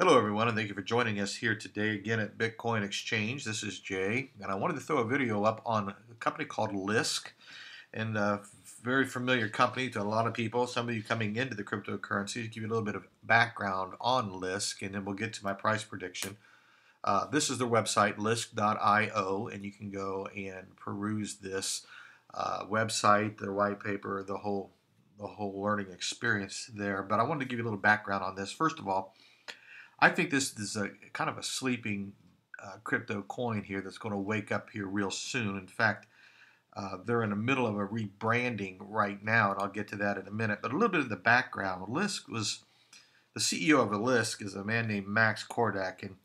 Hello, everyone, and thank you for joining us here today again at Bitcoin Exchange. This is Jay, and I wanted to throw a video up on a company called Lisk, and a very familiar company to a lot of people. Some of you coming into the cryptocurrency, to give you a little bit of background on Lisk, and then we'll get to my price prediction. This is their website, lisk.io, and you can go and peruse this website, their white paper, the whole learning experience there. But I wanted to give you a little background on this. First of all, I think this is a kind of a sleeping crypto coin here that's going to wake up here real soon. In fact, they're in the middle of a rebranding right now, and I'll get to that in a minute. But a little bit of the background: Lisk was the CEO of Lisk is a man named Max Kordak, and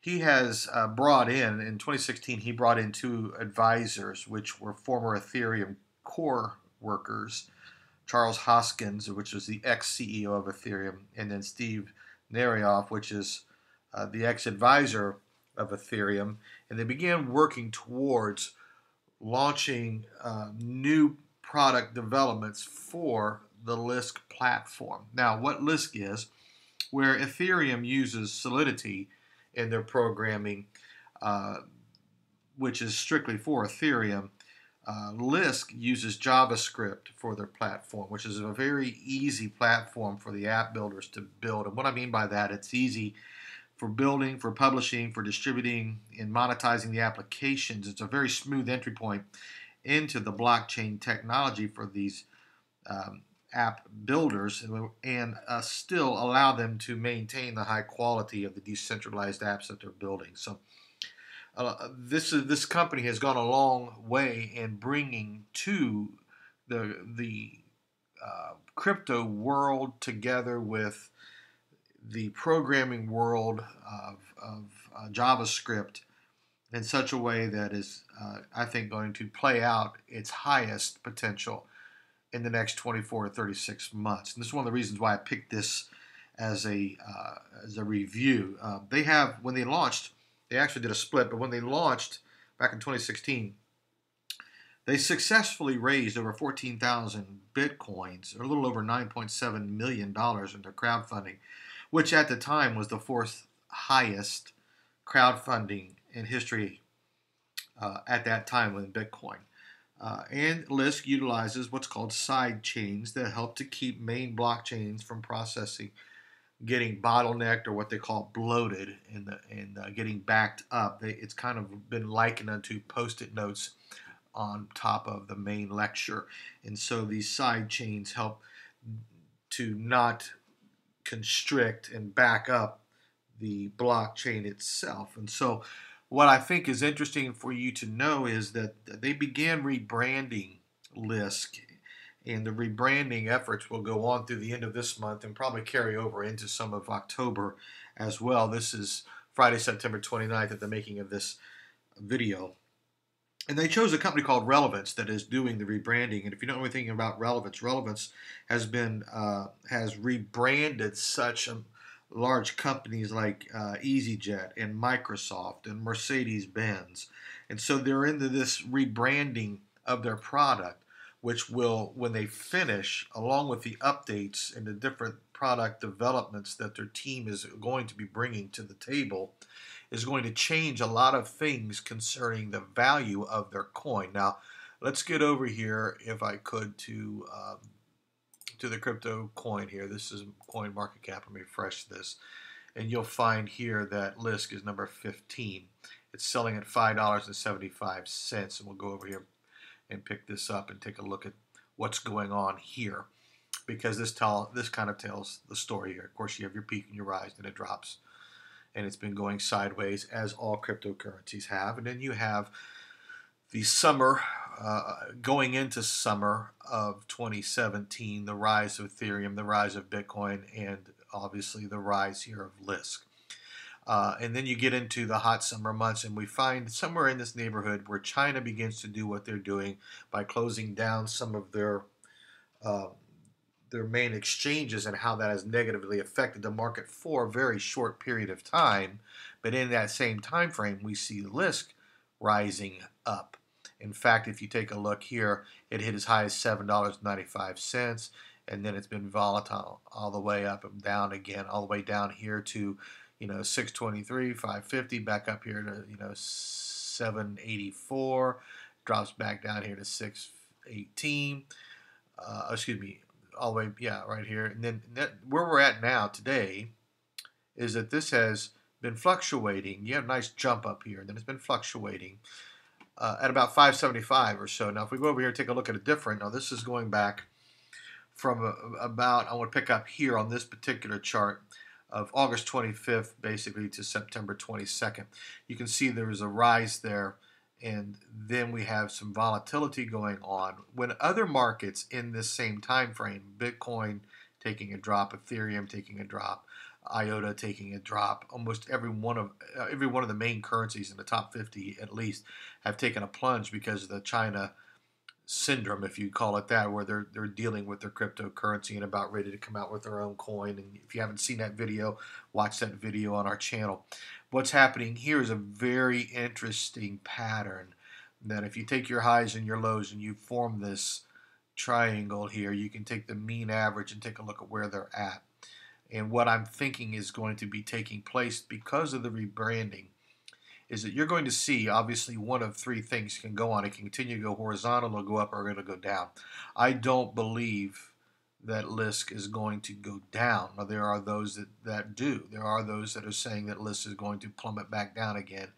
he has brought in 2016. He brought in two advisors, which were former Ethereum core workers, Charles Hoskins, which was the ex-CEO of Ethereum, and then Steve Narioff, which is the ex-advisor of Ethereum, and they began working towards launching new product developments for the Lisk platform. Now, what Lisk is, where Ethereum uses Solidity in their programming, uh, which is strictly for Ethereum, Lisk uses JavaScript for their platform, which is a very easy platform for the app builders to build. And what I mean by that, it's easy for building, for publishing, for distributing, and monetizing the applications. It's a very smooth entry point into the blockchain technology for these app builders, and still allow them to maintain the high quality of the decentralized apps that they're building. So this company has gone a long way in bringing to the crypto world together with the programming world of JavaScript in such a way that is, I think, going to play out its highest potential in the next 24 to 36 months. And this is one of the reasons why I picked this as a review. They have, when they launched, they actually did a split, but when they launched back in 2016, they successfully raised over 14,000 bitcoins, or a little over $9.7 million in their crowdfunding, which at the time was the fourth highest crowdfunding in history at that time with Bitcoin. And Lisk utilizes what's called side chains that help to keep main blockchains from processing, getting bottlenecked or what they call bloated, and getting backed up. It's kind of been likened unto post-it notes on top of the main lecture. And so these side chains help to not constrict and back up the blockchain itself. And so what I think is interesting for you to know is that they began rebranding Lisk, and the rebranding efforts will go on through the end of this month and probably carry over into some of October as well. This is Friday, September 29th at the making of this video. And they chose a company called Relevance that is doing the rebranding. And if you know anything about Relevance, Relevance has rebranded such large companies like EasyJet and Microsoft and Mercedes-Benz. And so they're into this rebranding of their product, which will, when they finish, along with the updates and the different product developments that their team is going to be bringing to the table, is going to change a lot of things concerning the value of their coin. Now, let's get over here, if I could, to the crypto coin here. This is Coin Market Cap. Let me refresh this, and you'll find here that Lisk is number 15. It's selling at $5.75, and we'll go over here and pick this up and take a look at what's going on here, because this kind of tells the story here. Of course, you have your peak and your rise, and it drops, and it's been going sideways, as all cryptocurrencies have. And then you have the summer, going into summer of 2017, the rise of Ethereum, the rise of Bitcoin, and obviously the rise here of Lisk. And then you get into the hot summer months, and we find somewhere in this neighborhood where China begins to do what they're doing by closing down some of their main exchanges, and how that has negatively affected the market for a very short period of time. But in that same time frame, we see Lisk rising up. In fact, if you take a look here, it hit as high as $7.95. and then it's been volatile all the way up and down again, all the way down here to 623, 550, back up here to 784, drops back down here to 618. Excuse me, all the way, yeah, right here. And then where we're at now today is that this has been fluctuating. You have a nice jump up here, and then it's been fluctuating at about 575 or so. Now, if we go over here and take a look at a different, now this is going back from about, I want to pick up here on this particular chart of August 25th basically to September 22nd. You can see there is a rise there, and then we have some volatility going on. When other markets in this same time frame, Bitcoin taking a drop, Ethereum taking a drop, IOTA taking a drop, almost every one of the main currencies in the top 50 at least have taken a plunge because of the China syndrome, if you call it that, where they're dealing with their cryptocurrency and about ready to come out with their own coin. And if you haven't seen that video, watch that video on our channel. What's happening here is a very interesting pattern that if you take your highs and your lows and you form this triangle here, you can take the mean average and take a look at where they're at. And what I'm thinking is going to be taking place because of the rebranding is that you're going to see, obviously, one of three things can go on. It can continue to go horizontal, it'll go up, or it'll go down. I don't believe that Lisk is going to go down. Now, there are those that do. There are those that are saying that Lisk is going to plummet back down again.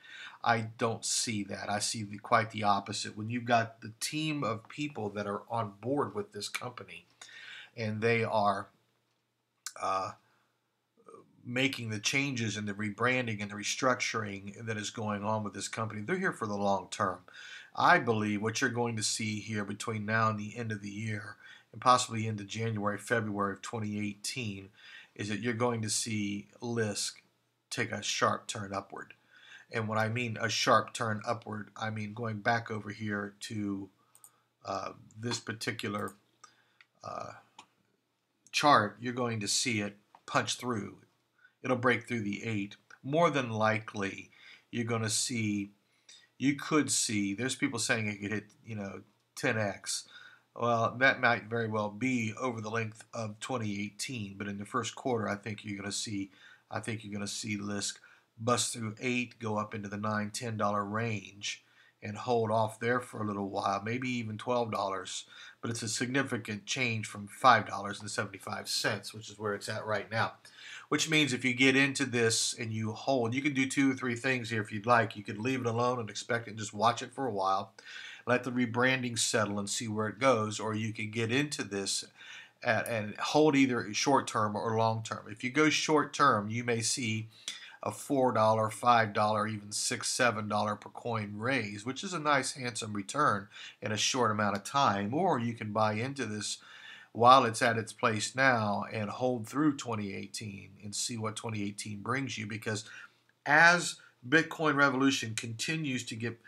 I don't see that. I see quite the opposite. When you've got the team of people that are on board with this company, and they are making the changes and the rebranding and the restructuring that is going on with this company, they're here for the long term. I believe what you're going to see here between now and the end of the year, and possibly into January, February of 2018, is that you're going to see Lisk take a sharp turn upward. And when I mean a sharp turn upward, I mean going back over here to this particular chart, you're going to see it punch through. It'll break through the 8. More than likely, you're going to see, you could see, there's people saying it could hit, 10x. Well, that might very well be over the length of 2018, but in the first quarter, I think you're going to see Lisk bust through 8, go up into the $9, $10 range, and hold off there for a little while, maybe even $12. But it's a significant change from $5.75, which is where it's at right now. Which means if you get into this and you hold, you can do 2 or 3 things here if you'd like. You could leave it alone and expect it and just watch it for a while. Let the rebranding settle and see where it goes. Or you can get into this and hold either short term or long term. If you go short term, you may see a $4, $5, even $6, $7 per coin raise, which is a nice handsome return in a short amount of time. Or you can buy into this while it's at its place now and hold through 2018 and see what 2018 brings you, because as Bitcoin revolution continues to get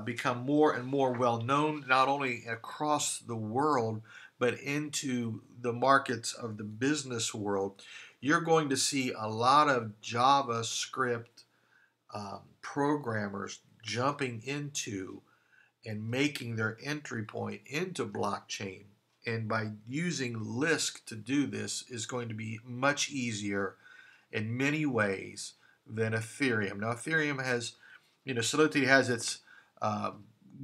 become more and more well known, not only across the world but into the markets of the business world, you're going to see a lot of JavaScript programmers jumping into and making their entry point into blockchain. And by using Lisk to do this is going to be much easier in many ways than Ethereum. Now, Ethereum has, Solidity has its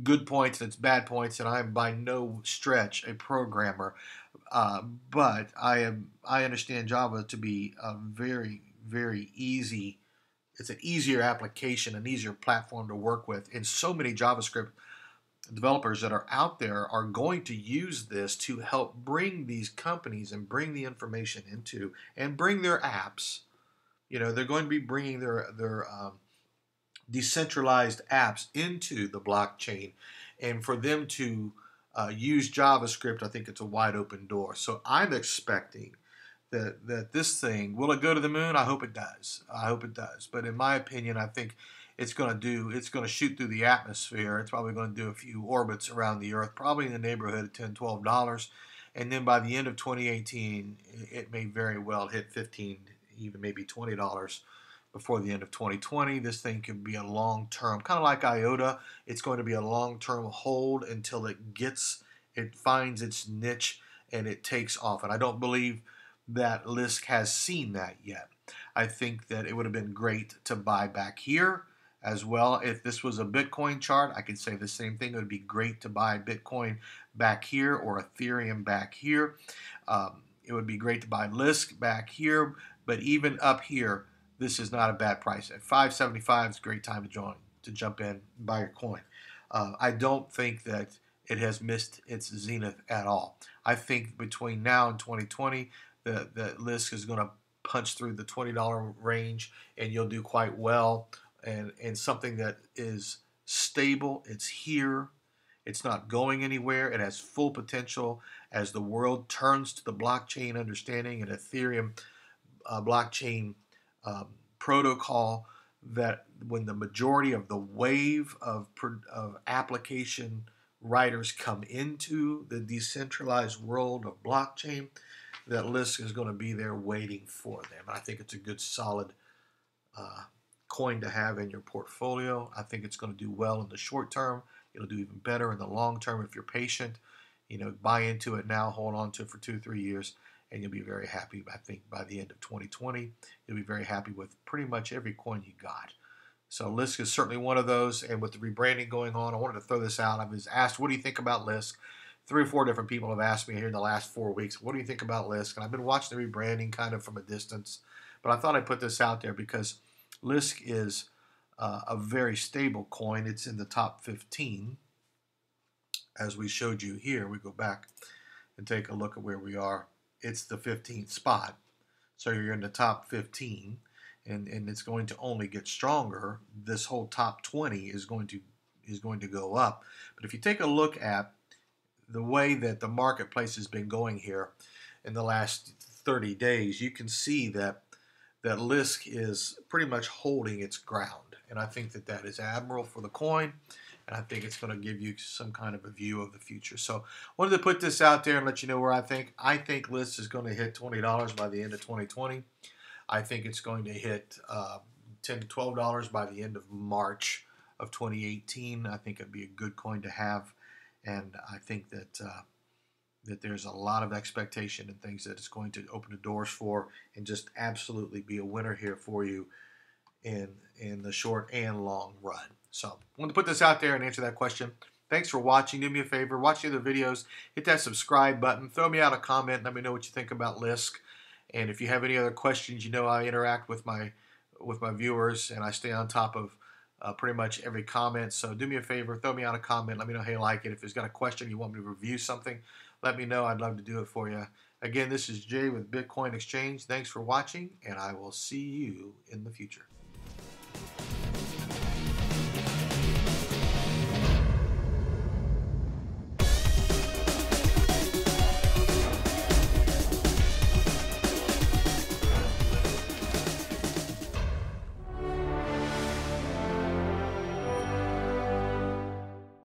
good points and its bad points, and I'm by no stretch a programmer, but I understand Java to be a very, very easy. It's an easier application, an easier platform to work with, and so many JavaScript developers that are out there are going to use this to help bring these companies and bring the information into and bring their apps. They're going to be bringing their decentralized apps into the blockchain, and for them to use JavaScript, I think it's a wide open door. So I'm expecting that this thing, will it go to the moon? I hope it does. But in my opinion, I think it's going to shoot through the atmosphere. It's probably going to do a few orbits around the Earth, probably in the neighborhood of $10, $12. And then by the end of 2018, it may very well hit $15, even maybe $20 before the end of 2020. This thing could be a long-term, kind of like IOTA. It's going to be a long-term hold until it finds its niche and it takes off. And I don't believe that Lisk has seen that yet. I think that it would have been great to buy back here as well. If this was a Bitcoin chart, I could say the same thing. It would be great to buy Bitcoin back here or Ethereum back here. It would be great to buy Lisk back here, but even up here, this is not a bad price. At 575 is a great time to jump in and buy your coin. I don't think that it has missed its zenith at all. I think between now and 2020, the Lisk is going to punch through the $20 range, and you'll do quite well. And something that is stable, it's here, it's not going anywhere, it has full potential as the world turns to the blockchain understanding and Ethereum blockchain protocol, that when the majority of the wave of application writers come into the decentralized world of blockchain, that Lisk is going to be there waiting for them. I think it's a good, solid coin to have in your portfolio. I think it's going to do well in the short term. It'll do even better in the long term if you're patient. Buy into it now, hold on to it for 2-3 years, and you'll be very happy. I think by the end of 2020, you'll be very happy with pretty much every coin you got. So Lisk is certainly one of those, and with the rebranding going on, I wanted to throw this out. I was asked, what do you think about Lisk? 3 or 4 different people have asked me here in the last 4 weeks, what do you think about Lisk? And I've been watching the rebranding kind of from a distance, but I thought I'd put this out there because Lisk is a very stable coin. It's in the top 15, as we showed you here. We go back and take a look at where we are. It's the 15th spot, so you're in the top 15, and it's going to only get stronger. This whole top 20 is going to go up. But if you take a look at the way that the marketplace has been going here in the last 30 days, you can see that Lisk is pretty much holding its ground. And I think that is admirable for the coin, and I think it's going to give you some kind of a view of the future. So I wanted to put this out there and let you know where I think. I think Lisk is going to hit $20 by the end of 2020. I think it's going to hit $10 to $12 by the end of March of 2018. I think it'd be a good coin to have, and I think that there's a lot of expectation and things that it's going to open the doors for, and just absolutely be a winner here for you in the short and long run. So I wanted to put this out there and answer that question. Thanks for watching. Do me a favor, watch the other videos, hit that subscribe button, throw me out a comment, let me know what you think about Lisk. And if you have any other questions, I interact with my viewers, and I stay on top of pretty much every comment. So do me a favor, throw me out a comment, let me know how you like it. If there's got a question, you want me to review something, let me know. I'd love to do it for you. Again, this is Jay with Bitcoin Exchange. Thanks for watching, and I will see you in the future.